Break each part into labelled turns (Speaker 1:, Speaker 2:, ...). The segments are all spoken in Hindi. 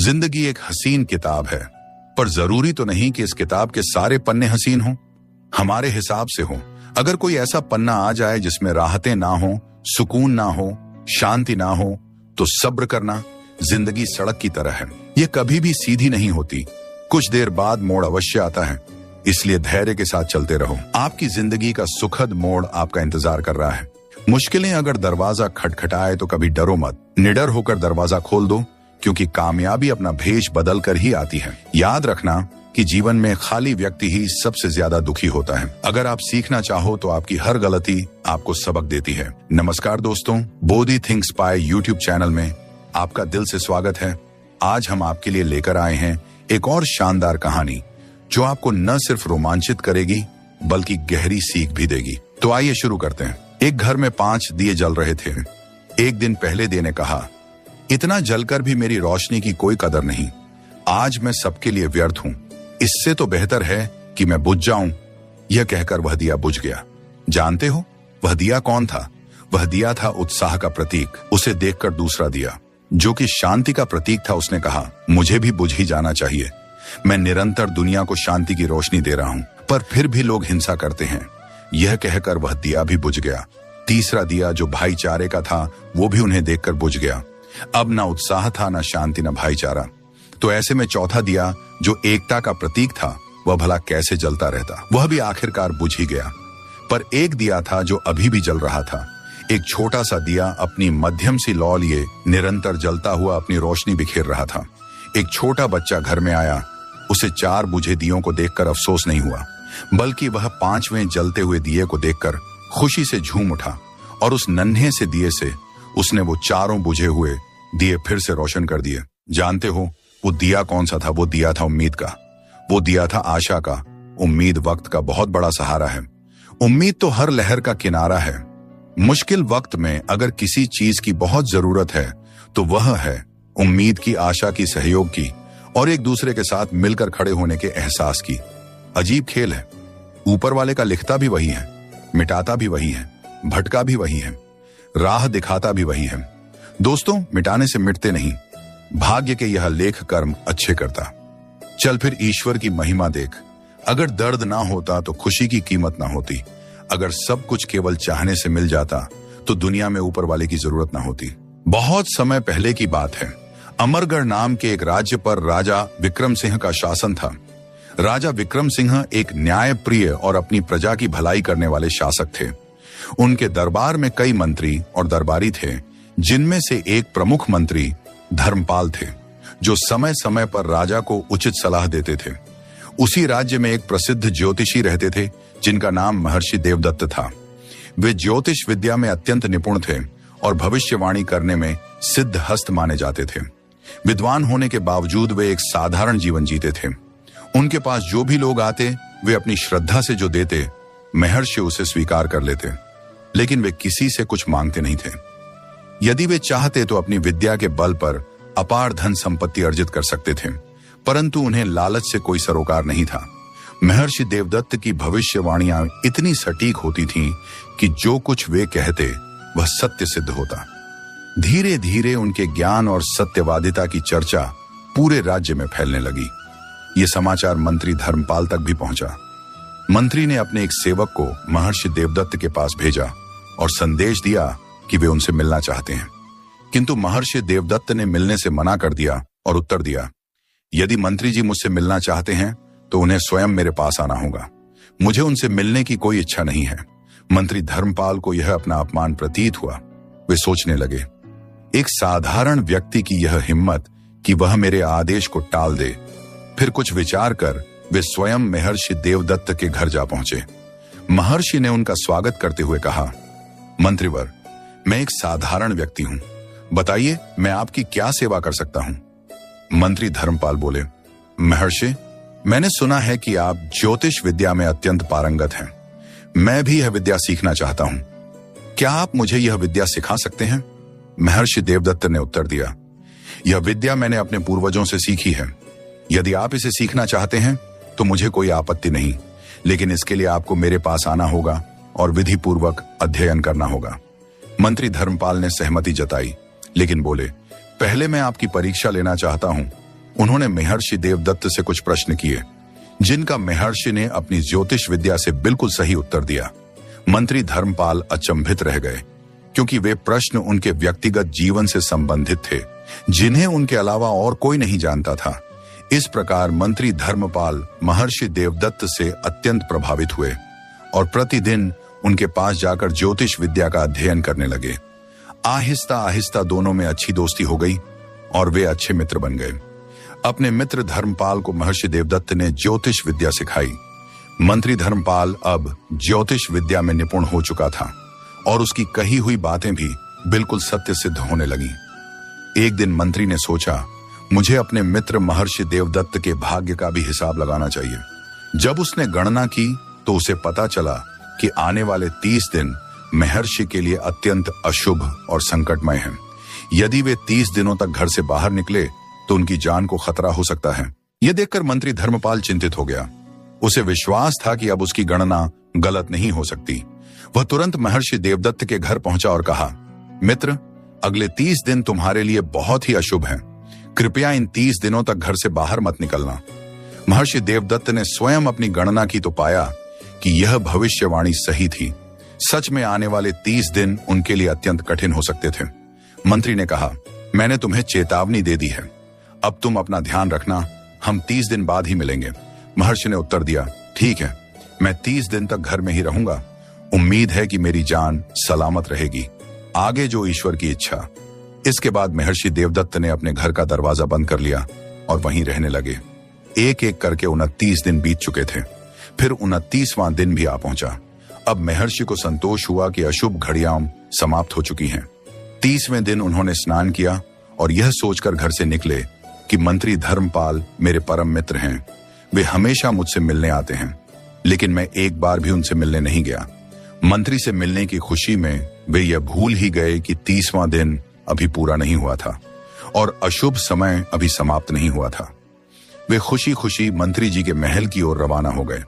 Speaker 1: जिंदगी एक हसीन किताब है, पर जरूरी तो नहीं कि इस किताब के सारे पन्ने हसीन हों। हमारे हिसाब से हो। अगर कोई ऐसा पन्ना आ जाए जिसमें राहतें ना हो, सुकून ना हो, शांति ना हो, तो सब्र करना। जिंदगी सड़क की तरह है, ये कभी भी सीधी नहीं होती। कुछ देर बाद मोड़ अवश्य आता है, इसलिए धैर्य के साथ चलते रहो। आपकी जिंदगी का सुखद मोड़ आपका इंतजार कर रहा है। मुश्किलें अगर दरवाजा खटखटाए तो कभी डरो मत, निडर होकर दरवाजा खोल दो, क्योंकि कामयाबी अपना भेष बदल कर ही आती है। याद रखना कि जीवन में खाली व्यक्ति ही सबसे ज्यादा दुखी होता है। अगर आप सीखना चाहो तो आपकी हर गलती आपको सबक देती है। नमस्कार दोस्तों, बोधी थिंक्स पाए यूट्यूब चैनल में आपका दिल से स्वागत है। आज हम आपके लिए लेकर आए हैं एक और शानदार कहानी जो आपको न सिर्फ रोमांचित करेगी बल्कि गहरी सीख भी देगी। तो आइए शुरू करते हैं। एक घर में 5 दिए जल रहे थे। एक दिन पहले दिए ने कहा, इतना जलकर भी मेरी रोशनी की कोई कदर नहीं। आज मैं सबके लिए व्यर्थ हूं। इससे तो बेहतर है कि मैं बुझ जाऊं। यह कहकर वह दिया बुझ गया। जानते हो वह दिया कौन था? वह दिया था उत्साह का प्रतीक। उसे देखकर दूसरा दिया जो कि शांति का प्रतीक था, उसने कहा, मुझे भी बुझ ही जाना चाहिए। मैं निरंतर दुनिया को शांति की रोशनी दे रहा हूं, पर फिर भी लोग हिंसा करते हैं। यह कहकर वह दिया भी बुझ गया। तीसरा दिया जो भाईचारे का था वो भी उन्हें देखकर बुझ गया। अब ना उत्साह था, ना शांति, ना भाईचारा। तो ऐसे में चौथा दिया जो एकता का प्रतीक था वह भला कैसे जलता रहता? वह भी आखिरकार बुझ ही गया। पर एक दिया था जो अभी भी जल रहा था। एक छोटा सा दिया अपनी मध्यम सी लौ लिए निरंतर जलता हुआ अपनी रोशनी बिखेर रहा था। एक छोटा बच्चा घर में आया। उसे 4 बुझे दियों को देखकर अफसोस नहीं हुआ, बल्कि वह 5वें जलते हुए दिए को देखकर खुशी से झूम उठा और उस नन्हे से दिए से उसने वो 4 बुझे हुए दिए फिर से रोशन कर दिए। जानते हो वो दिया कौन सा था? वो दिया था उम्मीद का। वो दिया था आशा का। उम्मीद वक्त का बहुत बड़ा सहारा है। उम्मीद तो हर लहर का किनारा है। मुश्किल वक्त में अगर किसी चीज की बहुत जरूरत है तो वह है उम्मीद की, आशा की, सहयोग की और एक दूसरे के साथ मिलकर खड़े होने के एहसास की। अजीब खेल है। ऊपर वाले का लिखता भी वही है, मिटाता भी वही है, भटका भी वही है, राह दिखाता भी वही है। दोस्तों, मिटाने से मिटते नहीं, भाग्य के यह लेख कर्म अच्छे करता। चल फिर ईश्वर की महिमा देख। अगर दर्द ना होता तो खुशी की कीमत ना होती। अगर सब कुछ केवल चाहने से मिल जाता तो दुनिया में ऊपर वाले की जरूरत ना होती। बहुत समय पहले की बात है। अमरगढ़ नाम के एक राज्य पर राजा विक्रम सिंह का शासन था। राजा विक्रम सिंह एक न्यायप्रिय और अपनी प्रजा की भलाई करने वाले शासक थे। उनके दरबार में कई मंत्री और दरबारी थे, जिनमें से एक प्रमुख मंत्री धर्मपाल थे, जो समय समय पर राजा को उचित सलाह देते थे। उसी राज्य में एक प्रसिद्ध ज्योतिषी रहते थे, जिनका नाम महर्षि देवदत्त था। वे ज्योतिष विद्या में अत्यंत निपुण थे और भविष्यवाणी करने में सिद्ध हस्त माने जाते थे। विद्वान होने के बावजूद वे एक साधारण जीवन जीते थे। उनके पास जो भी लोग आते, वे अपनी श्रद्धा से जो देते, महर्षि उसे स्वीकार कर लेते। लेकिन वे किसी से कुछ मांगते नहीं थे। यदि वे चाहते तो अपनी विद्या के बल पर अपार धन संपत्ति अर्जित कर सकते थे, परंतु उन्हें लालच से कोई सरोकार नहीं था। महर्षि देवदत्त की भविष्यवाणियां इतनी सटीक होती थीं कि जो कुछ वे कहते वह सत्य सिद्ध होता। धीरे धीरे उनके ज्ञान और सत्यवादिता की चर्चा पूरे राज्य में फैलने लगी। ये समाचार मंत्री धर्मपाल तक भी पहुंचा। मंत्री ने अपने एक सेवक को महर्षि देवदत्त के पास भेजा और संदेश दिया कि वे उनसे मिलना चाहते हैं। किंतु महर्षि देवदत्त ने मिलने से मना कर दिया और उत्तर दिया, यदि मंत्री जी मुझसे मिलना चाहते हैं तो उन्हें स्वयं मेरे पास आना होगा। मुझे उनसे मिलने की कोई इच्छा नहीं है। मंत्री धर्मपाल को यह अपना अपमान प्रतीत हुआ। वे सोचने लगे, एक साधारण व्यक्ति की यह हिम्मत कि वह मेरे आदेश को टाल दे। फिर कुछ विचार कर वे स्वयं महर्षि देवदत्त के घर जा पहुंचे। महर्षि ने उनका स्वागत करते हुए कहा, मंत्रीवर, मैं एक साधारण व्यक्ति हूं। बताइए मैं आपकी क्या सेवा कर सकता हूं? मंत्री धर्मपाल बोले, महर्षि, मैंने सुना है कि आप ज्योतिष विद्या में अत्यंत पारंगत हैं। मैं भी यह विद्या सीखना चाहता हूं। क्या आप मुझे यह विद्या सिखा सकते हैं? महर्षि देवदत्त ने उत्तर दिया, यह विद्या मैंने अपने पूर्वजों से सीखी है। यदि आप इसे सीखना चाहते हैं तो मुझे कोई आपत्ति नहीं, लेकिन इसके लिए आपको मेरे पास आना होगा और विधि पूर्वक अध्ययन करना होगा। मंत्री धर्मपाल ने सहमति जताई, लेकिन बोले, पहले मैं आपकी परीक्षा लेना चाहता हूं उन्होंने महर्षि देवदत्त से कुछ प्रश्न किए, जिनका महर्षि ने अपनी ज्योतिष विद्या से बिल्कुल सही उत्तर दिया। मंत्री धर्मपाल अचंभित रह गए, क्योंकि वे प्रश्न उनके व्यक्तिगत जीवन से संबंधित थे, जिन्हें उनके अलावा और कोई नहीं जानता था। इस प्रकार मंत्री धर्मपाल महर्षि देवदत्त से अत्यंत प्रभावित हुए और प्रतिदिन उनके पास जाकर ज्योतिष विद्या का अध्ययन करने लगे। आहिस्ता आहिस्ता दोनों में अच्छी दोस्ती हो गई और वे अच्छे मित्र बन गए। अपने मित्र धर्मपाल को महर्षि देवदत्त ने ज्योतिष विद्या सिखाई। मंत्री धर्मपाल अब ज्योतिष विद्या में निपुण हो चुका था और उसकी कही हुई बातें भी बिल्कुल सत्य सिद्ध होने लगी। एक दिन मंत्री ने सोचा, मुझे अपने मित्र महर्षि देवदत्त के भाग्य का भी हिसाब लगाना चाहिए। जब उसने गणना की तो उसे पता चला कि आने वाले 30 दिन महर्षि के लिए अत्यंत अशुभ और संकटमय हैं। यदि वे 30 दिनों तक घर से बाहर निकले तो उनकी जान को खतरा हो सकता है। यह देखकर मंत्री धर्मपाल चिंतित हो गया। उसे विश्वास था कि अब उसकी गणना गलत नहीं हो सकती। वह तुरंत महर्षि देवदत्त के घर पहुंचा और कहा, मित्र, अगले 30 दिन तुम्हारे लिए बहुत ही अशुभ हैं। कृपया इन 30 दिनों तक घर से बाहर मत निकलना। महर्षि देवदत्त ने स्वयं अपनी गणना की तो पाया कि यह भविष्यवाणी सही थी। सच में आने वाले 30 दिन उनके लिए अत्यंत कठिन हो सकते थे। मंत्री ने कहा, मैंने तुम्हें चेतावनी दे दी है, अब तुम अपना ध्यान रखना, हम 30 दिन बाद ही मिलेंगे। महर्षि ने उत्तर दिया, ठीक है, मैं 30 दिन तक घर में ही रहूंगा। उम्मीद है कि मेरी जान सलामत रहेगी, आगे जो ईश्वर की इच्छा। इसके बाद महर्षि देवदत्त ने अपने घर का दरवाजा बंद कर लिया और वहीं रहने लगे। एक एक करके 29 दिन बीत चुके थे। फिर 29वां दिन भी आ पहुंचा। अब महर्षि को संतोष हुआ कि अशुभ घड़ियां समाप्त हो चुकी हैं। 30वें दिन उन्होंने स्नान किया और यह सोचकर घर से निकले कि मंत्री धर्मपाल मेरे परम मित्र हैं, वे हमेशा मुझसे मिलने आते हैं, लेकिन मैं एक बार भी उनसे मिलने नहीं गया। मंत्री से मिलने की खुशी में वे यह भूल ही गए कि 30वां दिन अभी पूरा नहीं हुआ था और अशुभ समय अभी समाप्त नहीं हुआ था। वे खुशी खुशी मंत्री जी के महल की ओर रवाना हो गए।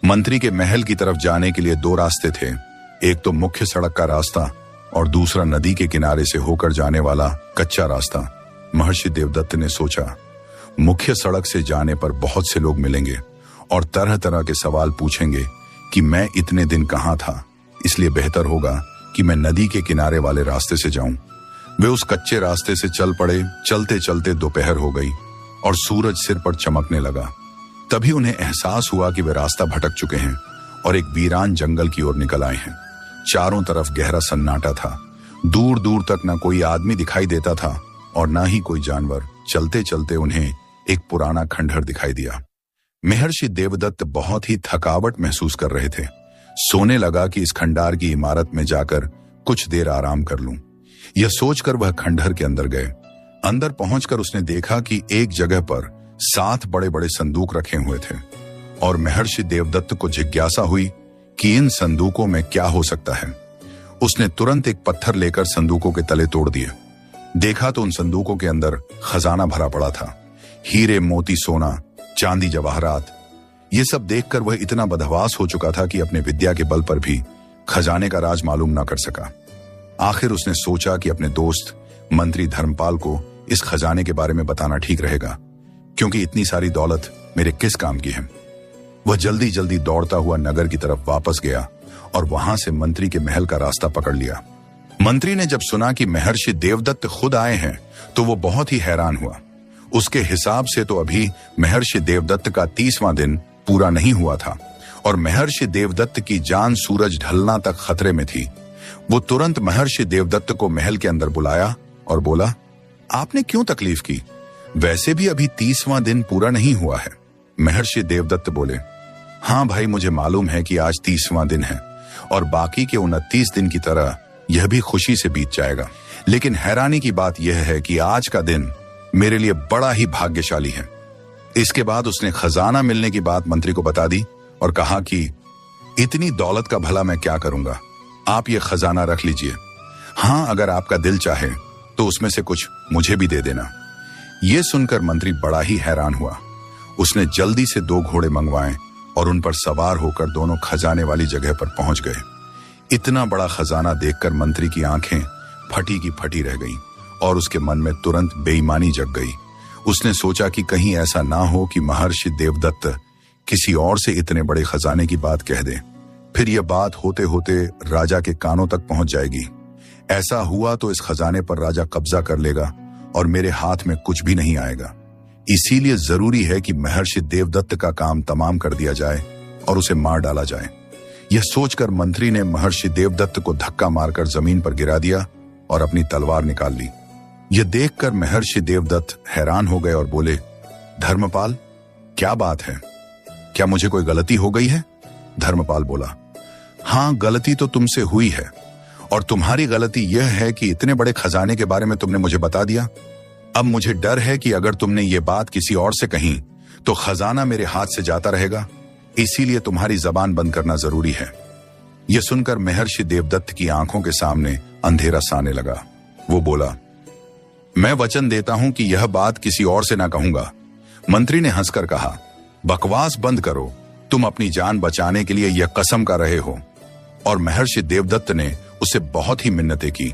Speaker 1: मंत्री के महल की तरफ जाने के लिए 2 रास्ते थे, एक तो मुख्य सड़क का रास्ता और दूसरा नदी के किनारे से होकर जाने वाला कच्चा रास्ता। महर्षि देवदत्त ने सोचा, मुख्य सड़क से जाने पर बहुत से लोग मिलेंगे और तरह तरह के सवाल पूछेंगे कि मैं इतने दिन कहाँ था, इसलिए बेहतर होगा कि मैं नदी के किनारे वाले रास्ते से जाऊं। वे उस कच्चे रास्ते से चल पड़े। चलते चलते दोपहर हो गई और सूरज सिर पर चमकने लगा। तभी उन्हें एहसास हुआ कि वे रास्ता भटक चुके हैं और एक वीरान जंगल की ओर निकल आए हैं। चारों तरफ गहरा सन्नाटा था। दूर दूर तक न कोई आदमी दिखाई देता था और न ही कोई जानवर। चलते चलते उन्हें एक पुराना खंडहर दिखाई दिया। महर्षि देवदत्त बहुत ही थकावट महसूस कर रहे थे। सोने लगा कि इस खंडहर की इमारत में जाकर कुछ देर आराम कर लूं। यह सोचकर वह खंडहर के अंदर गए। अंदर पहुंचकर उसने देखा कि एक जगह पर 7 बड़े बड़े संदूक रखे हुए थे और महर्षि देवदत्त को जिज्ञासा हुई कि इन संदूकों में क्या हो सकता है। उसने तुरंत एक पत्थर लेकर संदूकों के तले तोड़ दिए। देखा तो उन संदूकों के अंदर खजाना भरा पड़ा था, हीरे मोती सोना चांदी जवाहरात। ये सब देखकर वह इतना बदहवास हो चुका था कि अपने विद्या के बल पर भी खजाने का राज मालूम न कर सका। आखिर उसने सोचा कि अपने दोस्त मंत्री धर्मपाल को इस खजाने के बारे में बताना ठीक रहेगा, क्योंकि इतनी सारी दौलत मेरे किस काम की है। वह जल्दी जल्दी दौड़ता हुआ नगर की तरफ वापस गया और वहां से मंत्री के महल का रास्ता पकड़ लिया। मंत्री ने जब सुना कि महर्षि देवदत्त खुद आए हैं तो वो बहुत ही हैरान हुआ। उसके हिसाब से तो अभी महर्षि देवदत्त का 30वां दिन पूरा नहीं हुआ था और महर्षि देवदत्त की जान सूरज ढलना तक खतरे में थी। वो तुरंत महर्षि देवदत्त को महल के अंदर बुलाया और बोला, आपने क्यों तकलीफ की? वैसे भी अभी 30वां दिन पूरा नहीं हुआ है। महर्षि देवदत्त बोले, हाँ भाई, मुझे मालूम है कि आज 30वां दिन है और बाकी के 29 दिन की तरह यह भी खुशी से बीत जाएगा। लेकिन हैरानी की बात यह है कि आज का दिन मेरे लिए बड़ा ही भाग्यशाली है। इसके बाद उसने खजाना मिलने की बात मंत्री को बता दी और कहा कि इतनी दौलत का भला मैं क्या करूंगा, आप ये खजाना रख लीजिए। हाँ, अगर आपका दिल चाहे तो उसमें से कुछ मुझे भी दे देना। यह सुनकर मंत्री बड़ा ही हैरान हुआ। उसने जल्दी से 2 घोड़े मंगवाए और उन पर सवार होकर दोनों खजाने वाली जगह पर पहुंच गए। इतना बड़ा खजाना देखकर मंत्री की आंखें फटी की फटी रह गईं और उसके मन में तुरंत बेईमानी जग गई। उसने सोचा कि कहीं ऐसा ना हो कि महर्षि देवदत्त किसी और से इतने बड़े खजाने की बात कह दे, फिर यह बात होते होते राजा के कानों तक पहुंच जाएगी। ऐसा हुआ तो इस खजाने पर राजा कब्जा कर लेगा और मेरे हाथ में कुछ भी नहीं आएगा। इसीलिए जरूरी है कि महर्षि देवदत्त का काम तमाम कर दिया जाए और उसे मार डाला जाए। यह सोचकर मंत्री ने महर्षि देवदत्त को धक्का मारकर जमीन पर गिरा दिया और अपनी तलवार निकाल ली। यह देखकर महर्षि देवदत्त हैरान हो गए और बोले, धर्मपाल, क्या बात है? क्या मुझे कोई गलती हो गई है? धर्मपाल बोला, हाँ, गलती तो तुमसे हुई है, और तुम्हारी गलती यह है कि इतने बड़े खजाने के बारे में तुमने मुझे बता दिया। अब मुझे डर है कि अगर तुमने ये बात किसी और से कही तो खजाना मेरे हाथ से जाता रहेगा, इसीलिए तुम्हारी जबान बंद करना जरूरी है। यह सुनकर महर्षि देवदत्त की आंखों के सामने अंधेरा साने लगा। वो बोला, मैं वचन देता हूं कि यह बात किसी और से ना कहूंगा। मंत्री ने हंसकर कहा, बकवास बंद करो, तुम अपनी जान बचाने के लिए यह कसम कर रहे हो। और महर्षि देवदत्त ने उसे बहुत ही मिन्नतें की,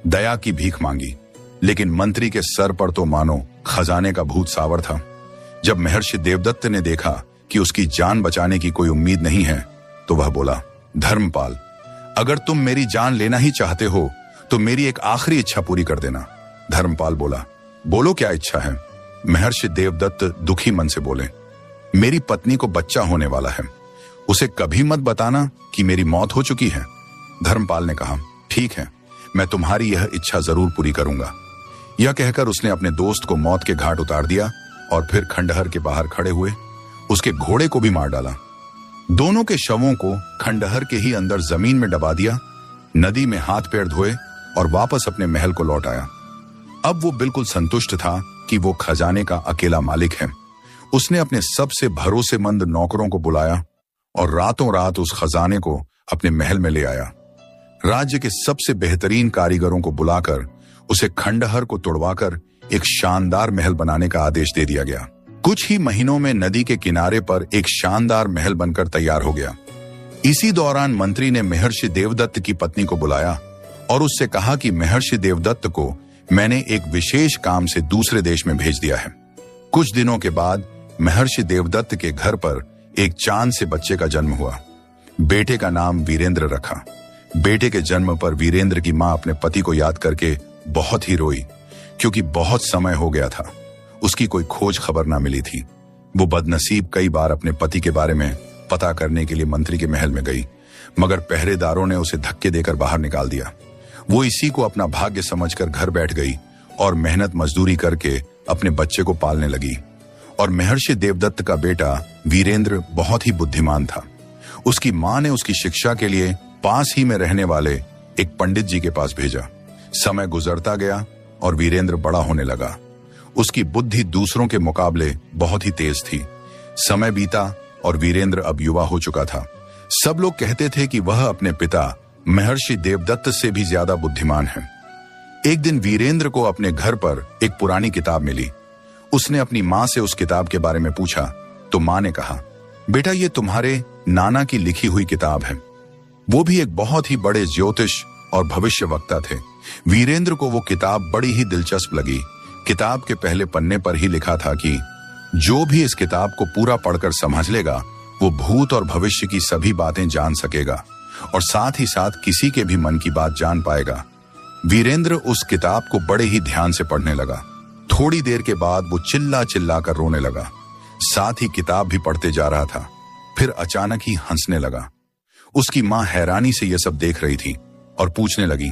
Speaker 1: दया की भीख मांगी, लेकिन मंत्री के सर पर तो मानो खजाने का भूत सावर था। जब महर्षि देवदत्त ने देखा कि उसकी जान बचाने की कोई उम्मीद नहीं है, तो वह बोला, धर्मपाल, अगर तुम मेरी जान लेना ही चाहते हो तो मेरी एक आखिरी इच्छा पूरी कर देना। धर्मपाल बोला, बोलो, क्या इच्छा है? महर्षि देवदत्त दुखी मन से बोले, मेरी पत्नी को बच्चा होने वाला है, उसे कभी मत बताना कि मेरी मौत हो चुकी है। धर्मपाल ने कहा, ठीक है, मैं तुम्हारी यह इच्छा जरूर पूरी करूंगा। यह कहकर उसने अपने दोस्त को मौत के घाट उतार दिया और फिर खंडहर के बाहर खड़े हुए उसके घोड़े को भी मार डाला। दोनों के शवों को खंडहर के ही अंदर जमीन में दबा दिया, नदी में हाथ पैर धोए और वापस अपने महल को लौट आया। अब वो बिल्कुल संतुष्ट था कि वो खजाने का अकेला मालिक है। उसने अपने सबसे भरोसेमंद नौकरों को बुलाया और रातों रात उस खजाने को अपने महल में ले आया। राज्य के सबसे बेहतरीन कारीगरों को बुलाकर उसे खंडहर को तोड़वाकर एक शानदार महल बनाने का आदेश दे दिया गया। कुछ ही महीनों में नदी के किनारे पर एक शानदार महल बनकर तैयार हो गया। इसी दौरान मंत्री ने महर्षि देवदत्त की पत्नी को बुलाया और उससे कहा कि महर्षि देवदत्त को मैंने एक विशेष काम से दूसरे देश में भेज दिया है। कुछ दिनों के बाद महर्षि देवदत्त के घर पर एक चांद से बच्चे का जन्म हुआ। बेटे का नाम वीरेंद्र रखा। बेटे के जन्म पर वीरेंद्र की मां अपने पति को याद करके बहुत ही रोई, क्योंकि बहुत समय हो गया था, उसकी कोई खोज खबर ना मिली थी। वो बदनसीब कई बार अपने पति के बारे में पता करने के लिए मंत्री के महल में गई, मगर पहरेदारों ने उसे धक्के देकर बाहर निकाल दिया। वो इसी को अपना भाग्य समझकर घर बैठ गई और मेहनत मजदूरी करके अपने बच्चे को पालने लगी। और महर्षि देवदत्त का बेटा वीरेंद्र बहुत ही बुद्धिमान था। उसकी मां ने उसकी शिक्षा के लिए पास ही में रहने वाले एक पंडित जी के पास भेजा। समय गुजरता गया और वीरेंद्र बड़ा होने लगा। उसकी बुद्धि दूसरों के मुकाबले बहुत ही तेज थी। समय बीता और वीरेंद्र अब युवा हो चुका था। सब लोग कहते थे कि वह अपने पिता महर्षि देवदत्त से भी ज्यादा बुद्धिमान है। एक दिन वीरेंद्र को अपने घर पर एक पुरानी किताब मिली। उसने अपनी मां से उस किताब के बारे में पूछा तो मां ने कहा, बेटा, ये तुम्हारे नाना की लिखी हुई किताब है। वो भी एक बहुत ही बड़े ज्योतिष और भविष्यवक्ता थे। वीरेंद्र को वो किताब बड़ी ही दिलचस्प लगी। किताब के पहले पन्ने पर ही लिखा था कि जो भी इस किताब को पूरा पढ़कर समझ लेगा वो भूत और भविष्य की सभी बातें जान सकेगा और साथ ही साथ किसी के भी मन की बात जान पाएगा। वीरेंद्र उस किताब को बड़े ही ध्यान से पढ़ने लगा। थोड़ी देर के बाद वो चिल्ला चिल्ला कर रोने लगा, साथ ही किताब भी पढ़ते जा रहा था। फिर अचानक ही हंसने लगा। उसकी मां हैरानी से यह सब देख रही थी और पूछने लगी,